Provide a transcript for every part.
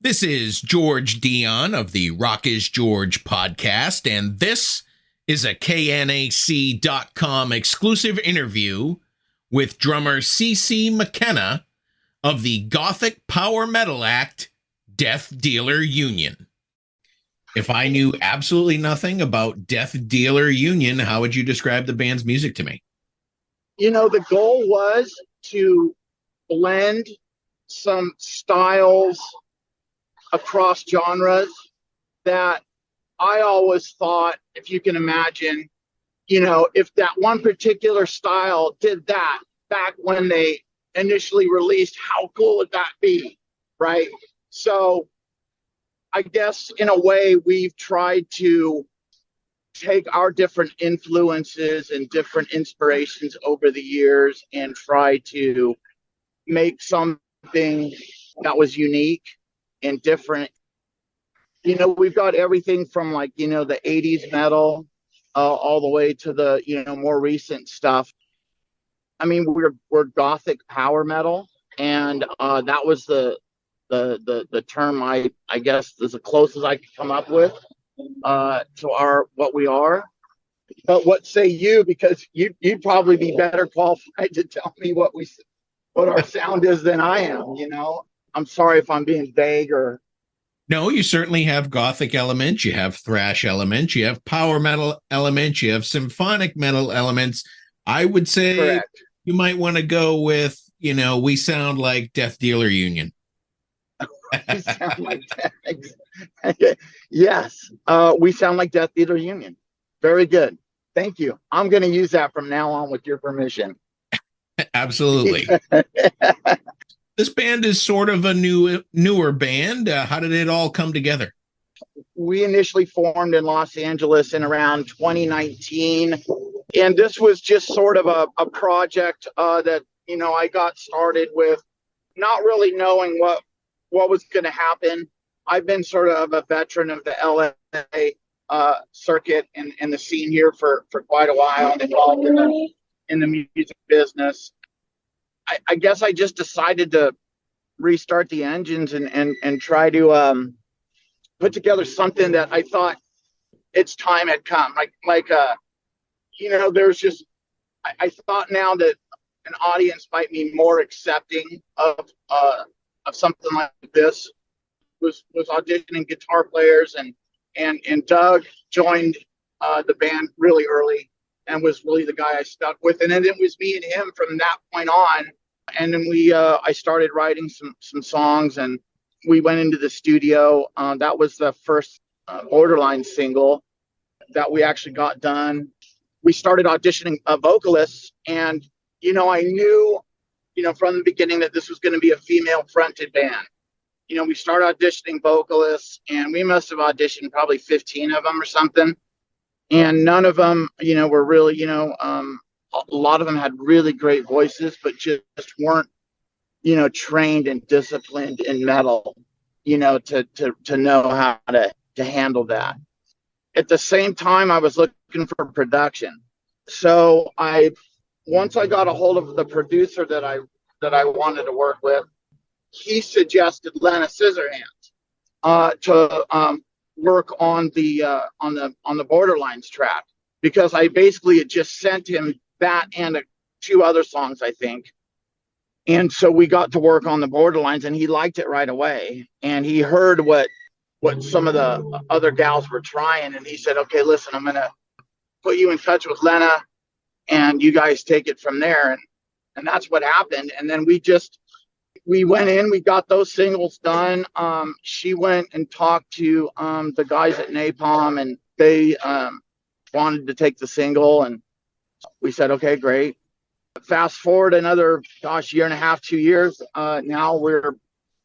This is George Dionne of the Rock is George podcast, and this is a KNAC.com exclusive interview with drummer McKenna of the Gothic power metal act Death Dealer Union. If I knew absolutely nothing about Death Dealer Union, how would you describe the band's music to me? You know, the goal was to blend some styles across genres that I always thought, if you can imagine, you know, if that one particular style did that back when they initially released, how cool would that be? Right. So I guess in a way we've tried to take our different influences and different inspirations over the years and try to make something that was unique and different. You know, we've got everything from like, you know, the 80s metal all the way to the, you know, more recent stuff. I mean, we're Gothic power metal, and that was the term I guess is the closest I could come up with to our what we are. But what say you? Because you'd probably be better qualified to tell me what our sound is than I am. You know, I'm sorry if I'm being vague or. No, you certainly have Gothic elements, you have thrash elements, you have power metal elements, you have symphonic metal elements. I would say Correct. You might want to go with, you know, we sound like Death Dealer Union. We sound like that. Yes, we sound like Death Dealer Union. Very good. Thank you. I'm going to use that from now on with your permission. Absolutely. This band is sort of a newer band. How did it all come together? We initially formed in Los Angeles in around 2019, and this was just sort of a project that, you know, I got started with, not really knowing what was going to happen. I've been sort of a veteran of the LA circuit and the scene here for quite a while, and involved in the music business. I guess I just decided to restart the engines and try to put together something that I thought its time had come. You know, there's just I thought now that an audience might be more accepting of something like this. Was auditioning guitar players, and Doug joined the band really early and was really the guy I stuck with. And then it was me and him from that point on. And then I started writing some songs, and we went into the studio. That was the first Borderline single that we actually got done. We started auditioning vocalists, and, you know, I knew, you know, from the beginning that this was going to be a female fronted band. You know, we started auditioning vocalists, and we must have auditioned probably 15 of them or something. And none of them, you know, were really, you know, a lot of them had really great voices, but just weren't, you know, trained and disciplined in metal, you know, to know how to handle that. At the same time, I was looking for production. So once I got a hold of the producer that I wanted to work with, he suggested Lena Scissorhands to work on the Borderlines track, because I basically had just sent him that and two other songs, I think. And so we got to work on the Borderlines, and he liked it right away. And he heard what some of the other gals were trying, and he said, "Okay, listen, I'm gonna put you in touch with Lena, and you guys take it from there." And that's what happened. And then we went in, we got those singles done. She went and talked to the guys at Napalm, and they wanted to take the single, and we said, okay, great. Fast forward another, year and a half, 2 years. Now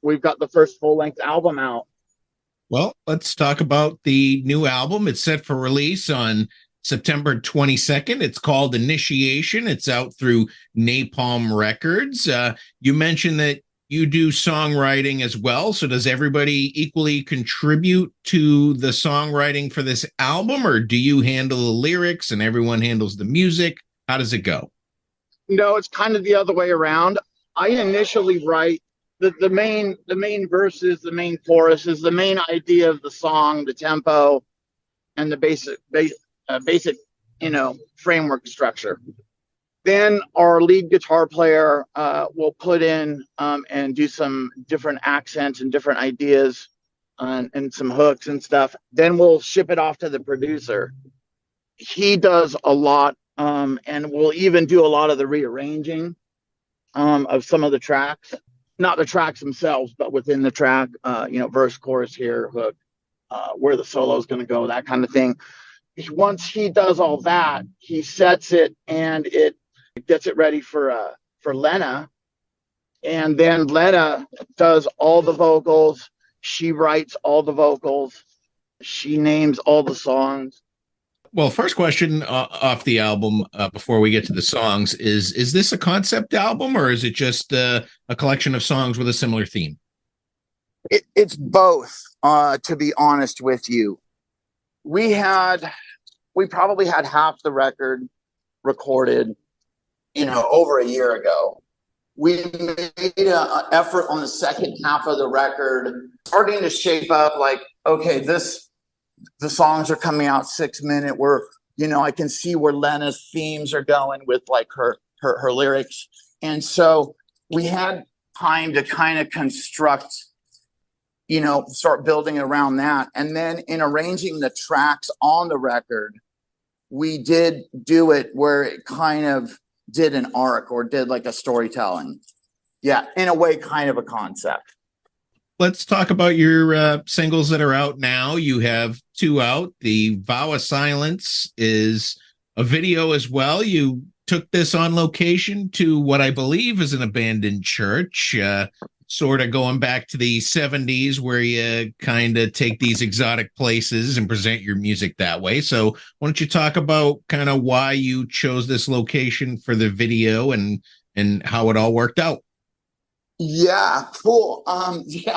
we've got the first full-length album out. Well, let's talk about the new album. It's set for release on September 22nd. It's called Initiation. It's out through Napalm Records. You mentioned that you do songwriting as well. So does everybody equally contribute to the songwriting for this album, or do you handle the lyrics and everyone handles the music? How does it go? No, it's kind of the other way around. I initially write the main verses, the main chorus is the main idea of the song, the tempo, and the basic framework structure. Then our lead guitar player will put in and do some different accents and different ideas and some hooks and stuff. Then we'll ship it off to the producer. He does a lot and will even do a lot of the rearranging of some of the tracks. Not the tracks themselves, but within the track, verse, chorus here, hook, where the solo is going to go, that kind of thing. Once he does all that, he sets it and it gets it ready for Lena, and then Lena does all the vocals. She writes all the vocals. She names all the songs. Well, first question off the album before we get to the songs is this a concept album or is it just a collection of songs with a similar theme? It's both, to be honest with you. We probably had half the record recorded, over a year ago. We made an effort on the second half of the record, starting to shape up like, okay, the songs are coming out 6 minute. I can see where Lena's themes are going with like her lyrics. And so we had time to kind of construct, start building around that. And then in arranging the tracks on the record, we did do it where it kind of did an arc or did like a storytelling. Yeah, in a way, kind of a concept. Let's talk about your singles that are out now. You have 2 out. The Vow of Silence is a video as well. You took this on location to what I believe is an abandoned church, sort of going back to the 70s where you kind of take these exotic places and present your music that way. So why don't you talk about kind of why you chose this location for the video and how it all worked out? Yeah, cool.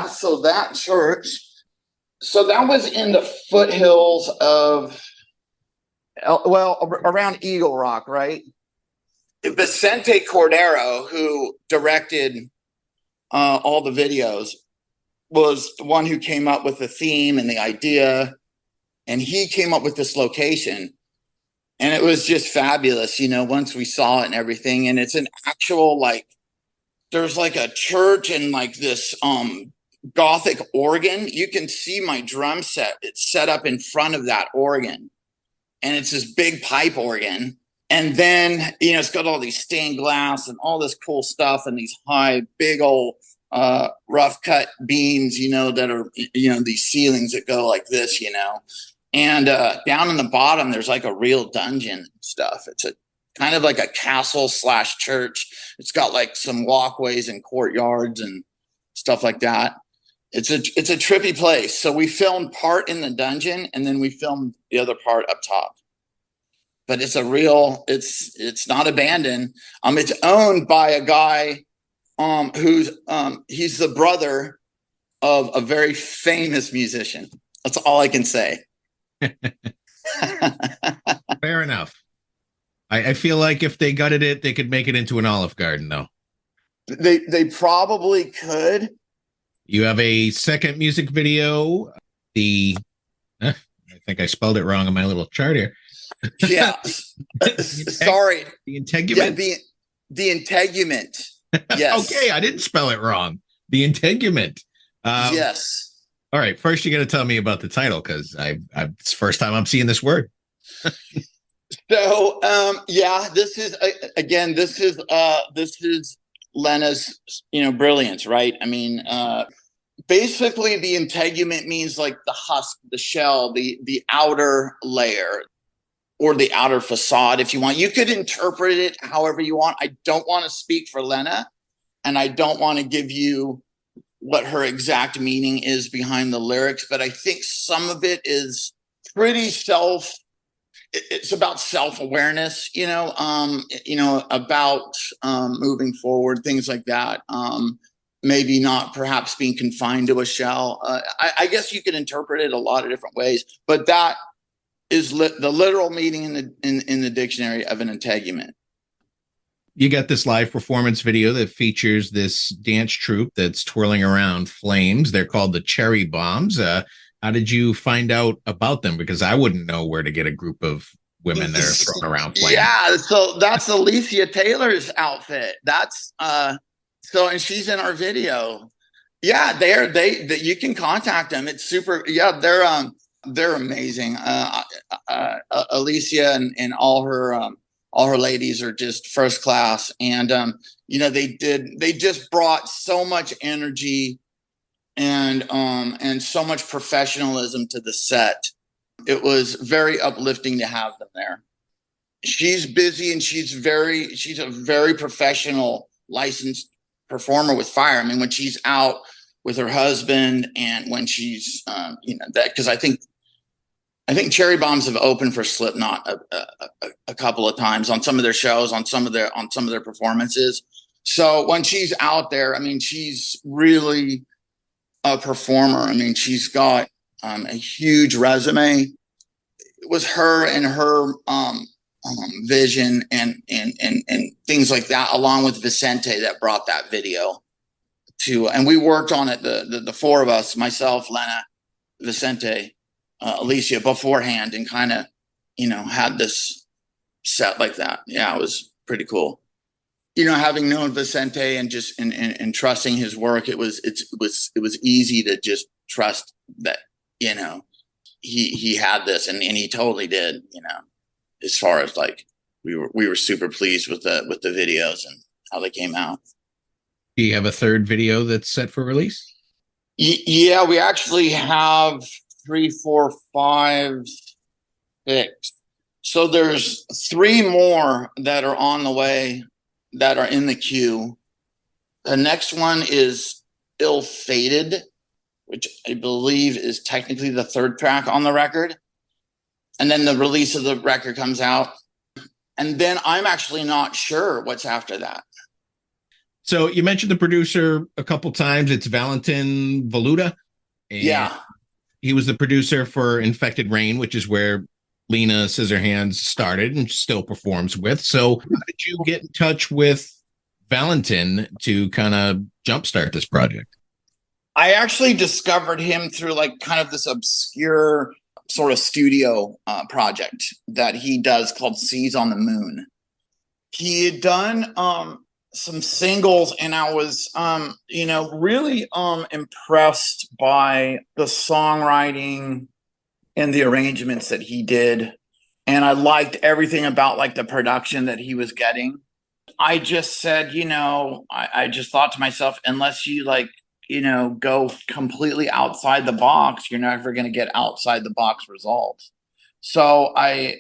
So that church, that was in the foothills of, around Eagle Rock, right? Vicente Cordero, who directed all the videos, was the one who came up with the theme and the idea, and he came up with this location, and it was just fabulous, once we saw it and everything. And it's an actual, like, there's like a church and like this Gothic organ. You can see my drum set. It's set up in front of that organ, and it's this big pipe organ. And then, it's got all these stained glass and all this cool stuff and these high, big old rough cut beams, that are, these ceilings that go like this, and down in the bottom, there's like a real dungeon and stuff. It's a kind of like a castle / church. It's got like some walkways and courtyards and stuff like that. It's a trippy place. So we filmed part in the dungeon and then we filmed the other part up top. But it's it's not abandoned. It's owned by a guy who's he's the brother of a very famous musician. That's all I can say. Fair enough. I feel like if they gutted it, they could make it into an Olive Garden, though. They probably could. You have a second music video. I think I spelled it wrong on my little chart here. Yeah. Sorry. The integument. Yeah, the integument. Yes. Okay, I didn't spell it wrong. The integument. Yes. All right. First, you got to tell me about the title because it's the first time I'm seeing this word. So, this is again. This is Lena's, brilliance, right? I mean, basically, the integument means like the husk, the shell, the outer layer, or the outer facade, if you want. You could interpret it however you want. I don't want to speak for Lena, and I don't want to give you what her exact meaning is behind the lyrics, but I think some of it is pretty it's about self-awareness, about moving forward, things like that. Maybe not perhaps being confined to a shell. I guess you could interpret it a lot of different ways, but that is the literal meaning in the dictionary of an integument. you got this live performance video that features this dance troupe that's twirling around flames. They're called the Cherry Bombs. How did you find out about them? Because I wouldn't know where to get a group of women that are throwing around flames. Yeah, so that's Alicia Taylor's outfit. That's so, and she's in our video. Yeah, they you can contact them. It's super. Yeah, they're amazing. Alicia and all her ladies are just first class, and they just brought so much energy and so much professionalism to the set. It was very uplifting to have them there. She's busy and she's a very professional licensed performer with fire. I mean, when she's out with her husband and when she's that, because I think Cherry Bombs have opened for Slipknot a couple of times on some of their shows, on some of their performances. So when she's out there, I mean, she's really a performer. I mean, she's got a huge resume. It was her and her vision and things like that, along with Vicente, that brought that video to, and we worked on it, the four of us, myself, Lena, Vicente, Alicia, beforehand, and kind of, had this set like that. Yeah, it was pretty cool. Having known Vicente and just and trusting his work, it was easy to just trust that, he had this, and he totally did, as far as like we were super pleased with the videos and how they came out. Do you have a third video that's set for release? Yeah, we actually have 3, 4, 5, 6. So there's 3 more that are on the way, that are in the queue. The next one is Ill Fated, which I believe is technically the 3rd track on the record. And then the release of the record comes out. And then I'm actually not sure what's after that. So you mentioned the producer a couple times. It's Valentin Voluta. Yeah. He was the producer for Infected Rain, which is where Lena Scissorhands started and still performs with. So how did you get in touch with Valentin to kind of jumpstart this project? I actually discovered him through like kind of this obscure sort of studio project that he does called Seas on the Moon. He had done some singles, and I was really impressed by the songwriting and the arrangements that he did, and I liked everything about like the production that he was getting. I just said, I just thought to myself, unless you go completely outside the box, you're never going to get outside the box results. So I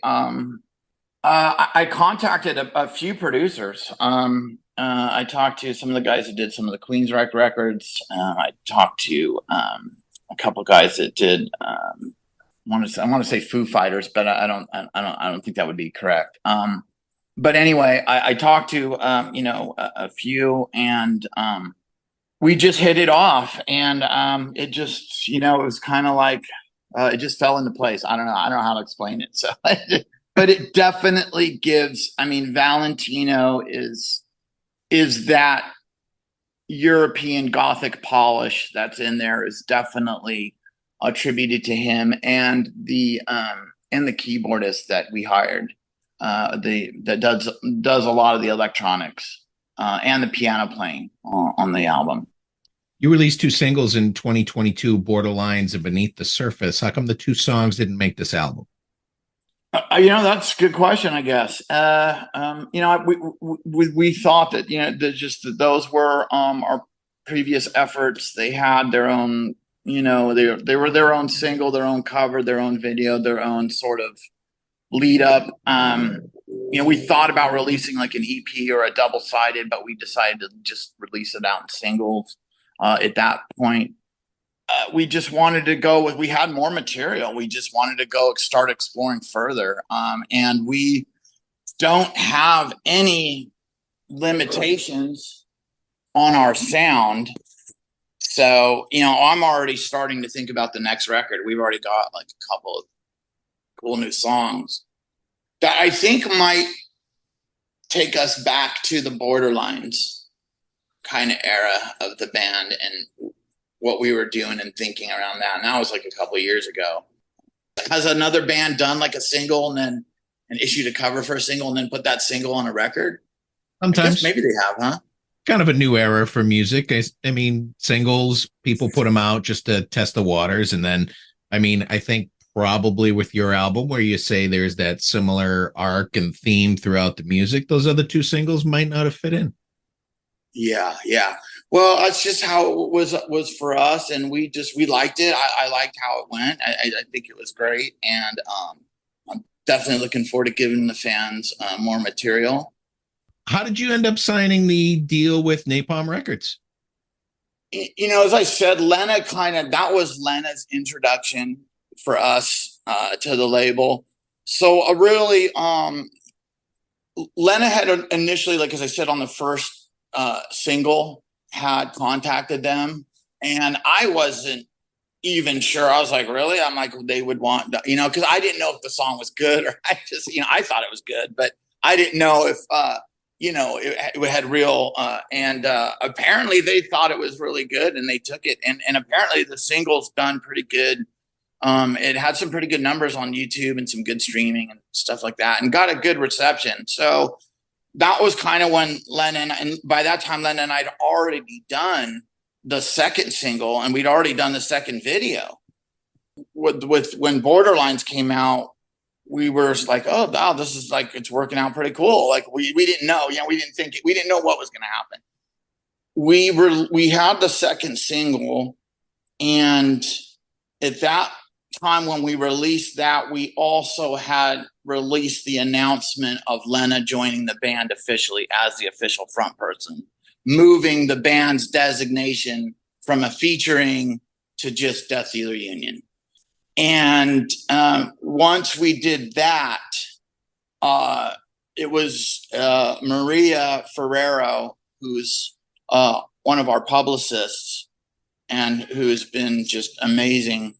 contacted a few producers. I talked to some of the guys that did some of the Queensryche records. I talked to a couple of guys that did. I want to say Foo Fighters, but I don't think that would be correct. But anyway, I talked to a few, and we just hit it off, and it just it was kind of like it just fell into place. I don't know how to explain it. So, but it definitely gives. I mean, Valentino is that European Gothic polish that's in there is definitely attributed to him and the keyboardist that we hired, that does a lot of the electronics and the piano playing on the album. You released 2 singles in 2022, Borderlines and Beneath the Surface. How come the 2 songs didn't make this album? That's a good question, I guess. We thought that, those were our previous efforts. They had their own, they were their own single, their own cover, their own video, their own sort of lead up. We thought about releasing like an EP or a double-sided, but we decided to just release it out in singles. At that point, we just wanted to go with, we had more material. We just wanted to go start exploring further. And we don't have any limitations on our sound. So, I'm already starting to think about the next record. We've already got like a couple of cool new songs that I think might take us back to the Borderlines kind of era of the band and what we were doing and thinking around that. And that was like a couple of years ago. Has another band done like a single and then issued a cover for a single and then put that single on a record? Sometimes. I guess maybe they have, huh? Kind of a new era for music. I mean, singles, people put them out just to test the waters. And then, I mean, I think probably with your album where you say there's that similar arc and theme throughout the music, those other two singles might not have fit in. Yeah. Well, that's just how it was for us. And we liked it. I liked how it went. I think it was great. And I'm definitely looking forward to giving the fans more material. How did you end up signing the deal with Napalm Records? You know, as I said, that was Lena's introduction for us to the label. So really, Lena had initially, like, as I said, on the first single, had contacted them. And I wasn't even sure. I was like, really? I'm like, they would want, you know, because I didn't know if the song was good or I thought it was good, but I didn't know if, it had real, and apparently they thought it was really good and they took it. And apparently the single's done pretty good. It had some pretty good numbers on YouTube and some good streaming and stuff like that and got a good reception. So that was kind of when Lennon, and by that time, Lennon and I'd already done the second single and we'd already done the second video. With when Borderlines came out, we were like, oh, wow, this is like, it's working out pretty cool. Like we didn't know, we didn't know what was going to happen. We had the second single, and at that time when we released that, we also had released the announcement of Lena joining the band officially as the official front person, moving the band's designation from a featuring to just Death Dealer Union. And once we did that, it was Maria Ferrero, who's one of our publicists and who has been just amazing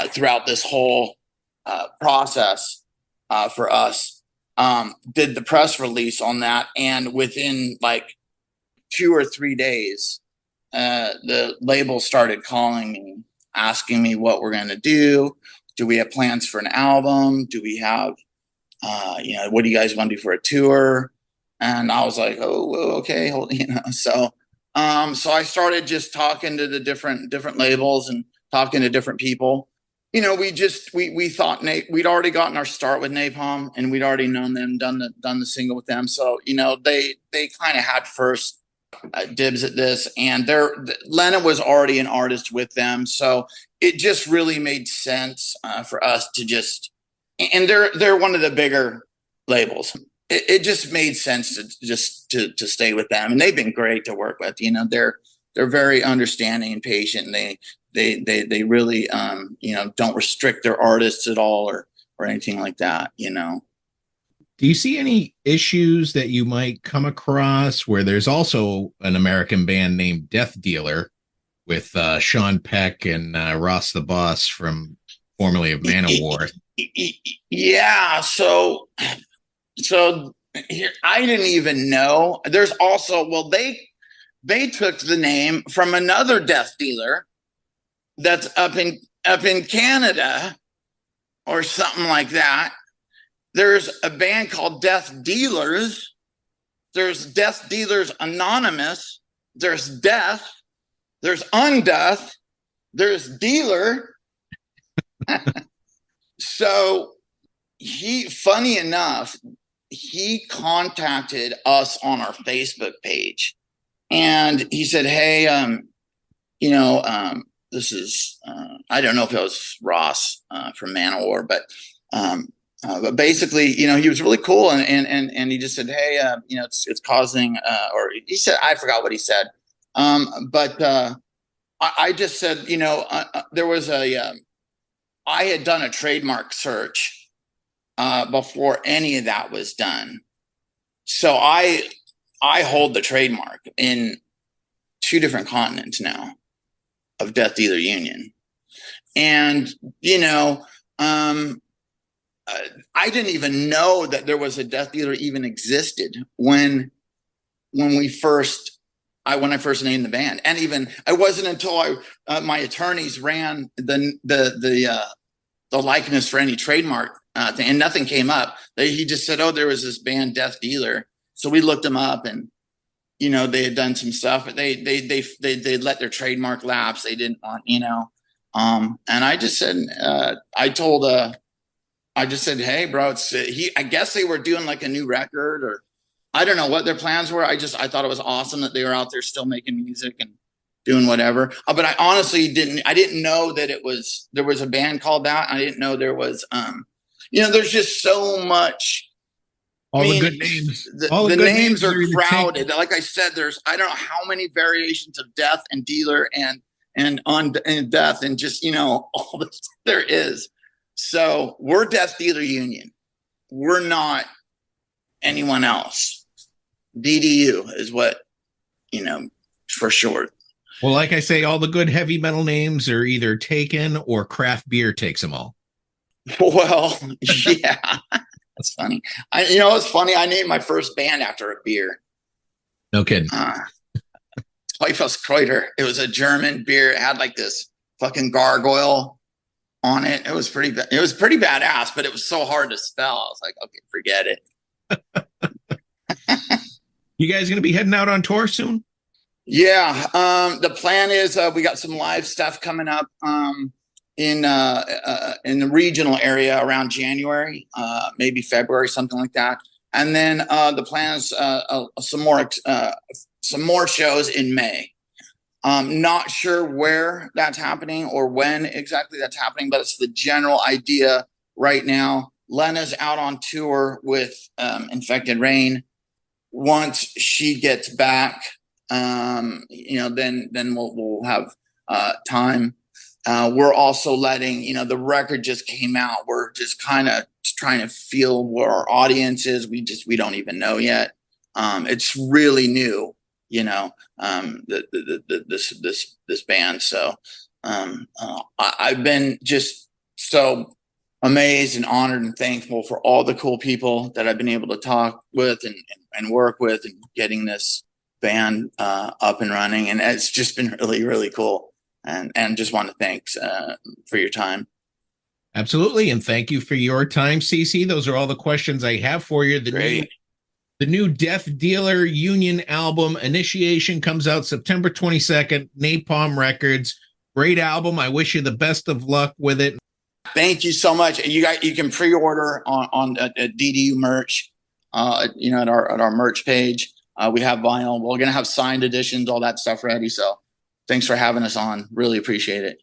throughout this whole process for us, did the press release on that. And within like 2 or 3 days, the label started calling me, asking me what we're going to do. Do we have plans for an album? Do we have, what do you guys want to do for a tour? And I was like, oh, okay. So I started just talking to the different labels and talking to different people. We thought we'd already gotten our start with Napalm and we'd already known them, done the single with them. So, they kind of had first dibs at this, and Lena was already an artist with them. So it just really made sense for us to and they're one of the bigger labels. It just made sense to stay with them. And they've been great to work with. They're very understanding and patient. And they really, don't restrict their artists at all or anything like that, Do you see any issues that you might come across where there's also an American band named Death Dealer with Sean Peck and Ross the Boss from formerly of Manowar? Yeah. So here, I didn't even know. There's also, they took the name from another Death Dealer that's up in Canada or something like that. There's a band called Death Dealers. There's Death Dealers Anonymous. There's Death. There's Undeath. There's Dealer. So funny enough, he contacted us on our Facebook page and he said, hey, this is, I don't know if it was Ross from Manowar, but basically, he was really cool. And he just said, hey, it's causing, or he said, I forgot what he said. But I just said, there was I had done a trademark search before any of that was done. So I hold the trademark in 2 different continents now of Death Dealer Union. And, I didn't even know that there was a death dealer even existed when I first named the band. And even it wasn't until my attorneys ran the likeness for any trademark thing, and nothing came up. He just said, "Oh, there was this band, Death Dealer." So we looked them up, and they had done some stuff, but they let their trademark lapse. They didn't want, and I just said, I just said, "Hey, bro, I guess they were doing like a new record, or I don't know what their plans were. I thought it was awesome that they were out there still making music and doing whatever. But I honestly didn't know that there was a band called that. I didn't know there was, there's just so much. The good names. The names are crowded. Like I said, I don't know how many variations of death and dealer and death and just, all this there is. So we're Death Dealer Union. We're not anyone else. DDU is what, for short. Well, like I say, all the good heavy metal names are either taken or craft beer takes them all. Well, yeah, that's funny. It's funny. I named my first band after a beer. No kidding. Teufelskreuter. It was a German beer. It had like this fucking gargoyle on it. It was pretty badass, but it was so hard to spell. I was like, okay, forget it. You guys going to be heading out on tour soon? Yeah. The plan is we got some live stuff coming up in the regional area around January, maybe February, something like that. And then the plan is some more shows in May. Not sure where that's happening or when exactly that's happening, but it's the general idea right now. Lena's out on tour with Infected Rain. Once she gets back, then we'll have time. We're also letting, the record just came out. We're just kind of trying to feel where our audience is. We don't even know yet. It's really new, this band. So I've been just so amazed and honored and thankful for all the cool people that I've been able to talk with and work with and getting this band up and running. And it's just been really, really cool. And just want to thanks for your time. Absolutely. And thank you for your time, CC. Those are all the questions I have for you. The new Death Dealer Union album, Initiation, comes out September 22nd, Napalm Records. Great album. I wish you the best of luck with it. Thank you so much. You can pre-order on DDU merch, at our merch page. We have vinyl. We're going to have signed editions, all that stuff ready. So thanks for having us on. Really appreciate it.